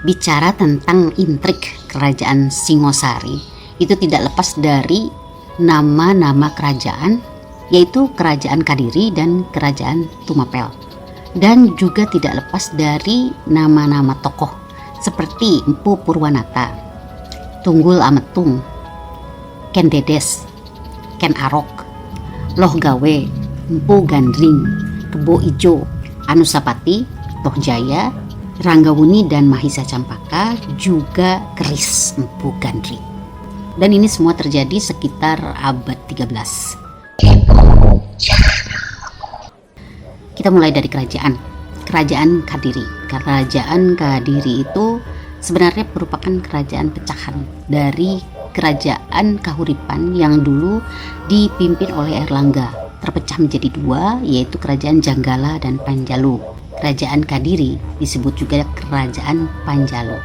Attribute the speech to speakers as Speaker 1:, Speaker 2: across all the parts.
Speaker 1: Bicara tentang intrik kerajaan Singosari, itu tidak lepas dari nama-nama kerajaan, yaitu Kerajaan Kadiri dan Kerajaan Tumapel. Dan juga tidak lepas dari nama-nama tokoh seperti Empu Purwanata, Tunggul Ametung, Ken Dedes, Ken Arok, Loh Gawe, Empu Gandring, Kebo Ijo, Anusapati, Toh Jaya, Ranggawuni dan Mahisa Campaka, juga keris Empu Gandring. Dan ini semua terjadi sekitar abad 13. Kita mulai dari Kerajaan Kadiri. Kerajaan Kadiri itu sebenarnya merupakan kerajaan pecahan dari Kerajaan Kahuripan yang dulu dipimpin oleh Erlangga, terpecah menjadi dua, yaitu Kerajaan Janggala dan Panjalu. Kerajaan Kadiri disebut juga Kerajaan Panjalu,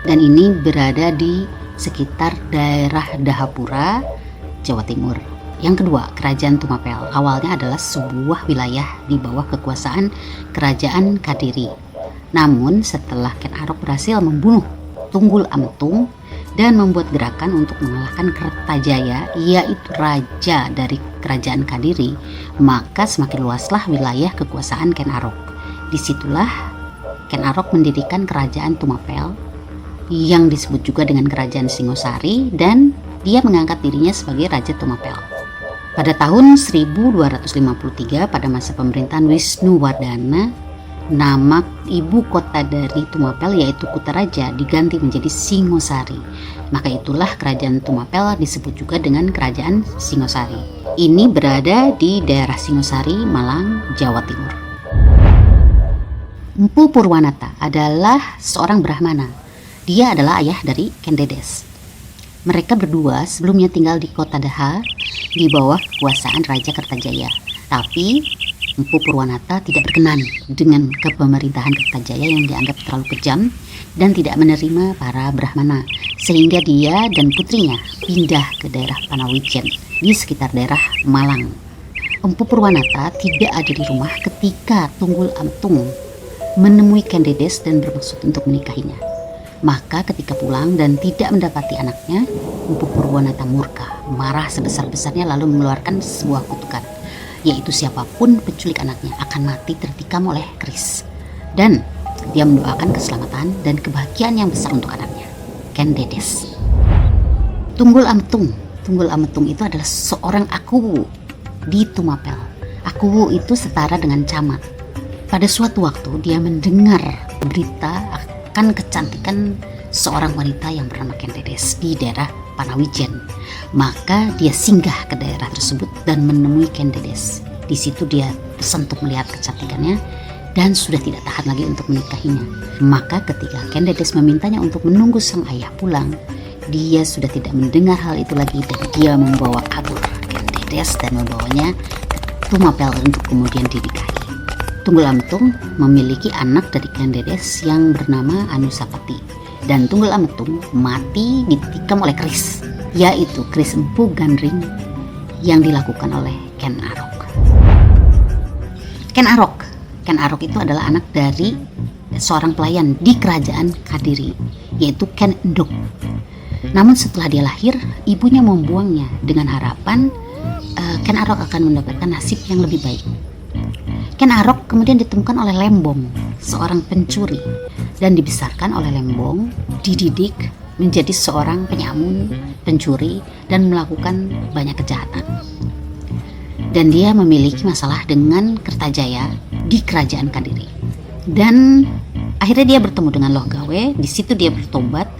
Speaker 1: dan ini berada di sekitar daerah Dahapura, Jawa Timur. Yang kedua, Kerajaan Tumapel awalnya adalah sebuah wilayah di bawah kekuasaan Kerajaan Kadiri. Namun setelah Ken Arok berhasil membunuh Tunggul Ametung dan membuat gerakan untuk mengalahkan Kertajaya, yaitu raja dari Kerajaan Kadiri, maka semakin luaslah wilayah kekuasaan Ken Arok. Disitulah Ken Arok mendirikan Kerajaan Tumapel yang disebut juga dengan Kerajaan Singosari, dan dia mengangkat dirinya sebagai Raja Tumapel. Pada tahun 1253 pada masa pemerintahan Wisnuwardana, nama ibu kota dari Tumapel yaitu Kutaraja diganti menjadi Singosari. Maka itulah Kerajaan Tumapel disebut juga dengan Kerajaan Singosari. Ini berada di daerah Singosari, Malang, Jawa Timur. Empu Purwanata adalah seorang Brahmana. Dia adalah ayah dari Ken Dedes. Mereka berdua sebelumnya tinggal di kota Daha di bawah kekuasaan Raja Kertajaya. Tapi Empu Purwanata tidak berkenan dengan kepemerintahan Kertajaya yang dianggap terlalu kejam dan tidak menerima para Brahmana, sehingga dia dan putrinya pindah ke daerah Panawijen di sekitar daerah Malang. Empu Purwanata tidak ada di rumah ketika Tunggul Ametung menemui Ken Dedes dan bermaksud untuk menikahinya. Maka ketika pulang dan tidak mendapati anaknya, Empu Purwanata murka, marah sebesar-besarnya lalu mengeluarkan sebuah kutukan, yaitu siapapun penculik anaknya akan mati tertikam oleh keris. Dan dia mendoakan keselamatan dan kebahagiaan yang besar untuk anaknya, Ken Dedes. Tunggul Ametung itu adalah seorang akuwu di Tumapel. Akuwu itu setara dengan camat. Pada suatu waktu dia mendengar berita akan kecantikan seorang wanita yang bernama Ken Dedes di daerah Panawijen. Maka dia singgah ke daerah tersebut dan menemui Ken Dedes. Di situ dia tersentuh melihat kecantikannya dan sudah tidak tahan lagi untuk menikahinya. Maka ketika Ken Dedes memintanya untuk menunggu sang ayah pulang, dia sudah tidak mendengar hal itu lagi dan dia membawa kabur Ken Dedes dan membawanya ke Tumapel untuk kemudian dinikahi. Tunggul Ametung memiliki anak dari Ken Dedes yang bernama Anusapati, dan Tunggul Ametung mati ditikam oleh keris, yaitu keris Empu Gandring yang dilakukan oleh Ken Arok. Ken Arok itu adalah anak dari seorang pelayan di Kerajaan Kadiri, yaitu Ken Endok. Namun setelah dia lahir, ibunya membuangnya dengan harapan Ken Arok akan mendapatkan nasib yang lebih baik. Ken Arok kemudian ditemukan oleh Lembong, seorang pencuri, dan dibesarkan oleh Lembong, dididik menjadi seorang penyamun, pencuri, dan melakukan banyak kejahatan. Dan dia memiliki masalah dengan Kertajaya di Kerajaan Kadiri. Dan akhirnya dia bertemu dengan Loh Gawe. Di situ dia bertobat,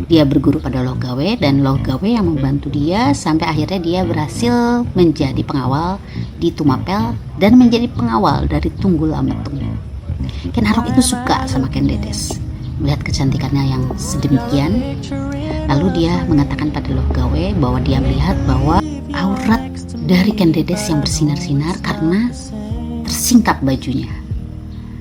Speaker 1: dia berguru pada Loh Gawe, dan Loh Gawe yang membantu dia sampai akhirnya dia berhasil menjadi pengawal di Tumapel dan menjadi pengawal dari Tunggul Ametung. Ken Arok itu suka sama Ken Dedes, melihat kecantikannya yang sedemikian. Lalu dia mengatakan pada Loh Gawe bahwa dia melihat bahwa aurat dari Ken Dedes yang bersinar-sinar karena tersingkap bajunya.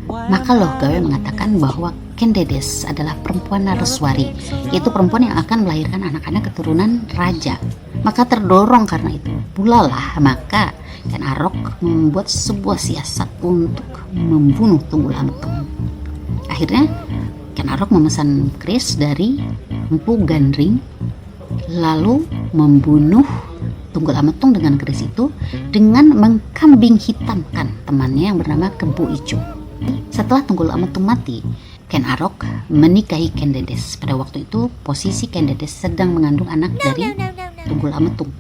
Speaker 1: Maka Loh Gawe mengatakan bahwa Ken Kendedes adalah perempuan Nareswari, yaitu perempuan yang akan melahirkan anak-anak keturunan raja. Maka terdorong karena itu pula lah maka Ken Arok membuat sebuah siasat untuk membunuh Tunggul Ametung. Akhirnya Ken Arok memesan keris dari Empu Gandring, lalu membunuh Tunggul Ametung dengan keris itu dengan mengkambing hitamkan temannya yang bernama Kebo Ijo. Setelah Tunggul Ametung mati, Ken Arok menikahi Kendedes. Pada waktu itu posisi Kendedes sedang mengandung anak dari Tunggul Ametung.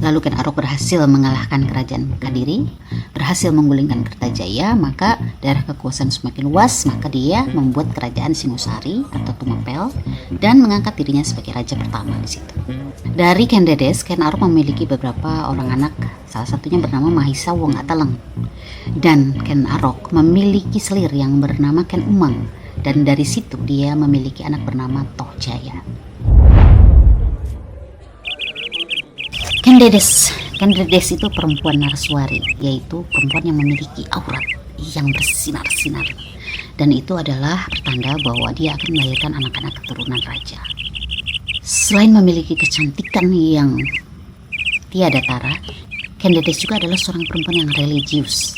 Speaker 1: Lalu Ken Arok berhasil mengalahkan kerajaan Kadiri, berhasil menggulingkan Kertajaya, maka daerah kekuasaan semakin luas, maka dia membuat kerajaan Singosari atau Tumapel dan mengangkat dirinya sebagai raja pertama di situ. Dari Kendedes, Ken Arok memiliki beberapa orang anak, salah satunya bernama Mahisa Wong Ataleng. Dan Ken Arok memiliki selir yang bernama Ken Umang, dan dari situ dia memiliki anak bernama Toh Jaya. Kendedes itu perempuan Nareswari, yaitu perempuan yang memiliki aurat yang bersinar-sinar, dan itu adalah pertanda bahwa dia akan melahirkan anak-anak keturunan raja. Selain memiliki kecantikan yang tiada tara, Kendedes juga adalah seorang perempuan yang religius,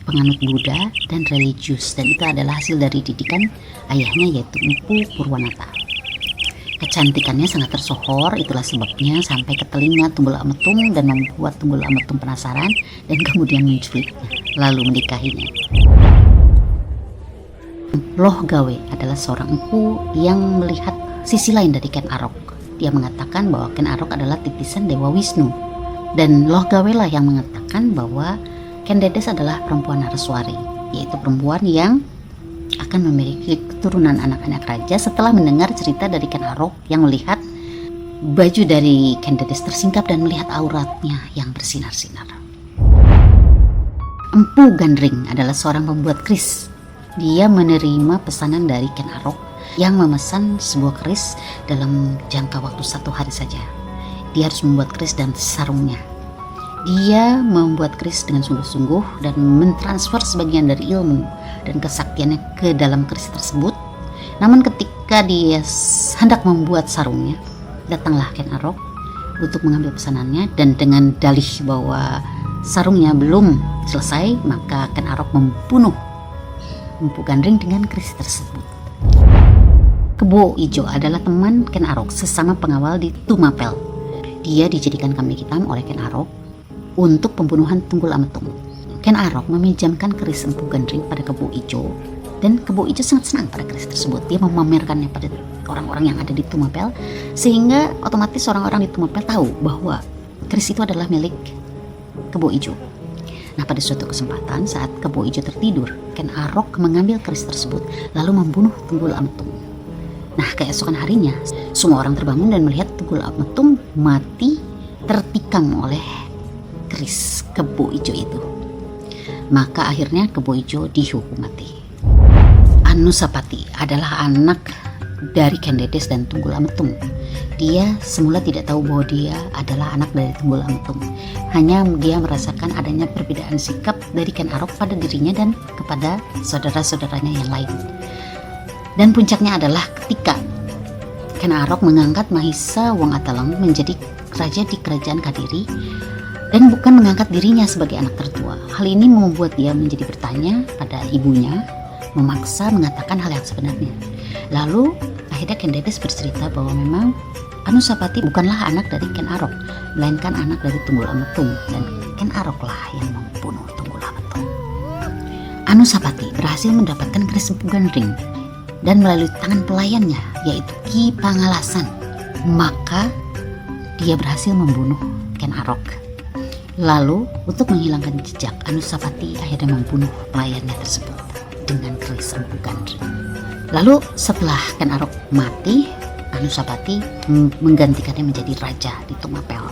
Speaker 1: penganut Buddha dan religius, dan itu adalah hasil dari didikan ayahnya yaitu Empu Purwanata. Kecantikannya sangat tersohor, itulah sebabnya sampai ke telinga Tunggul Ametung dan membuat Tunggul Ametung penasaran dan kemudian menculiknya lalu menikahinya. Loh Gawe adalah seorang empu yang melihat sisi lain dari Ken Arok. Dia mengatakan bahwa Ken Arok adalah titisan Dewa Wisnu, dan Loh Gawe lah yang mengatakan bahwa Kendedes adalah perempuan Nareswari, yaitu perempuan yang akan memiliki keturunan anak-anak raja setelah mendengar cerita dari Ken Arok yang melihat baju dari Kendedes tersingkap dan melihat auratnya yang bersinar-sinar. Empu Gandring adalah seorang pembuat keris. Dia menerima pesanan dari Ken Arok yang memesan sebuah keris dalam jangka waktu 1 hari saja. Dia harus membuat keris dan sarungnya. Dia membuat keris dengan sungguh-sungguh dan mentransfer sebagian dari ilmu dan kesaktiannya ke dalam keris tersebut. Namun ketika dia hendak membuat sarungnya, datanglah Ken Arok untuk mengambil pesanannya, dan dengan dalih bahwa sarungnya belum selesai, maka Ken Arok membunuh Empu Gandring dengan keris tersebut. Kebo Ijo adalah teman Ken Arok, sesama pengawal di Tumapel. Dia dijadikan kambing hitam oleh Ken Arok untuk pembunuhan Tunggul Ametung. Ken Arok meminjamkan keris Empu Gandring pada Kebo Ijo, dan Kebo Ijo sangat senang pada keris tersebut. Dia memamerkannya pada orang-orang yang ada di Tumapel, sehingga otomatis orang-orang di Tumapel tahu bahwa keris itu adalah milik Kebo Ijo. Nah, pada suatu kesempatan saat Kebo Ijo tertidur, Ken Arok mengambil keris tersebut lalu membunuh Tunggul Ametung. Nah, keesokan harinya semua orang terbangun dan melihat Tunggul Ametung mati tertikam oleh keris Kebo Ijo itu. Maka akhirnya Kebo Ijo dihukum mati. Anusapati adalah anak dari Kendedes dan Tunggul Ametung. Dia semula tidak tahu bahwa dia adalah anak dari Tunggul Ametung. Hanya dia merasakan adanya perbedaan sikap dari Ken Arok pada dirinya dan kepada saudara-saudaranya yang lain. Dan puncaknya adalah ketika Ken Arok mengangkat Mahisa Wong Ataleng menjadi raja di kerajaan Kadiri dan bukan mengangkat dirinya sebagai anak tertua. Hal ini membuat dia menjadi bertanya pada ibunya, memaksa mengatakan hal yang sebenarnya. Lalu akhirnya Kendedes bercerita bahwa memang Anusapati bukanlah anak dari Ken Arok, melainkan anak dari Tunggul Ametung, dan Ken Arok lah yang membunuh Tunggul Ametung. Anusapati berhasil mendapatkan keris Empu Gandring, dan melalui tangan pelayannya yaitu Ki Pangalasan, maka dia berhasil membunuh Ken Arok. Lalu untuk menghilangkan jejak, Anusapati akhirnya membunuh pelayannya tersebut dengan keris Empu Gandring. Lalu setelah Ken Arok mati, Anusapati menggantikannya menjadi raja di Tumapel.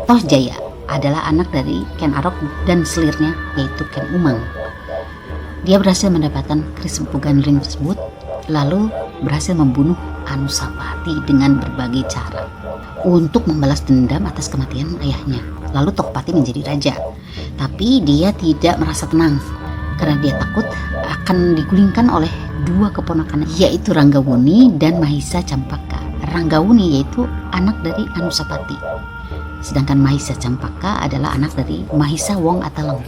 Speaker 1: Toh Jaya adalah anak dari Ken Arok dan selirnya yaitu Ken Umang. Dia berhasil mendapatkan keris Empu Gandring tersebut, lalu berhasil membunuh Anusapati dengan berbagai cara untuk membalas dendam atas kematian ayahnya. Lalu Tokpati menjadi raja, tapi dia tidak merasa tenang karena dia takut akan digulingkan oleh dua keponakan, yaitu Ranggawuni dan Mahisa Campaka. Ranggawuni yaitu anak dari Anusapati, sedangkan Mahisa Campaka adalah anak dari Mahisa Wong Ataleng.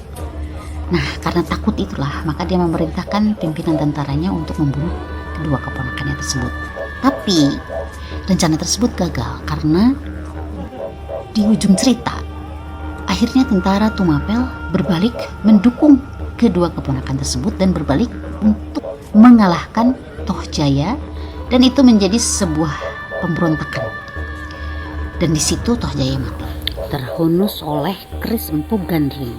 Speaker 1: Nah, karena takut itulah maka dia memerintahkan pimpinan tentaranya untuk membunuh kedua keponakannya tersebut. Tapi rencana tersebut gagal karena di ujung cerita akhirnya tentara Tumapel berbalik mendukung kedua keponakan tersebut dan berbalik untuk mengalahkan Tohjaya, dan itu menjadi sebuah pemberontakan. Dan di situ Tohjaya mati, terhunus oleh keris Empu Gandring.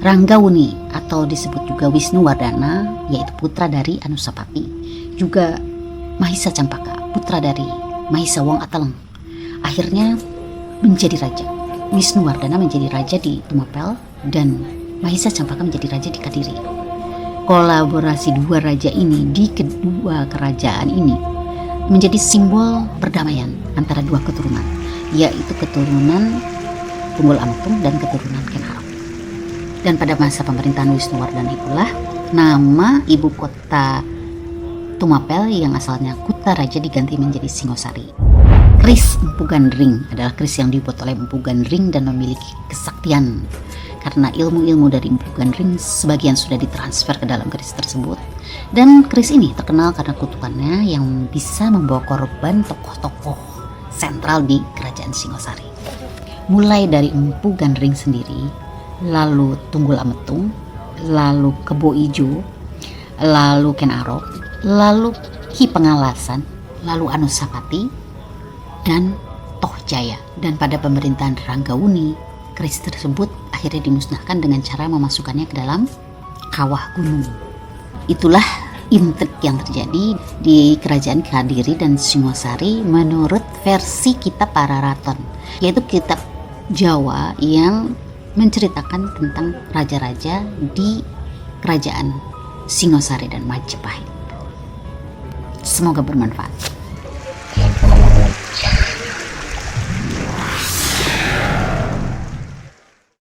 Speaker 1: Ranggawuni atau disebut juga Wisnuwardana yaitu putra dari Anusapati, juga Mahisa Campaka putra dari Mahisa Wong Ataleng, akhirnya menjadi raja. Wisnuwardana menjadi raja di Tumapel dan Mahisa Campaka menjadi raja di Kadiri. Kolaborasi dua raja ini di kedua kerajaan ini menjadi simbol perdamaian antara dua keturunan, yaitu keturunan Tunggul Ametung dan keturunan Ken Arok. Dan pada masa pemerintahan Wisnuwardana itulah nama ibu kota Tumapel yang asalnya Kutaraja diganti menjadi Singosari. Keris Empu Gandring adalah keris yang dibuat oleh Empu Gandring dan memiliki kesaktian karena ilmu-ilmu dari Empu Gandring sebagian sudah ditransfer ke dalam keris tersebut. Dan keris ini terkenal karena kutukannya yang bisa membawa korban tokoh-tokoh sentral di kerajaan Singosari. Mulai dari Empu Gandring sendiri, lalu Tunggul Ametung, lalu Kebo Ijo, lalu Ken Arok, lalu Ki Pengalasan, lalu Anusapati, dan Tohjaya. Dan pada pemerintahan Ranggawuni, keris tersebut akhirnya dimusnahkan dengan cara memasukkannya ke dalam kawah gunung. Itulah intrik yang terjadi di kerajaan Kadiri dan Singosari menurut versi kitab Pararaton, yaitu kitab Jawa yang menceritakan tentang raja-raja di kerajaan Singosari dan Majapahit. Semoga bermanfaat.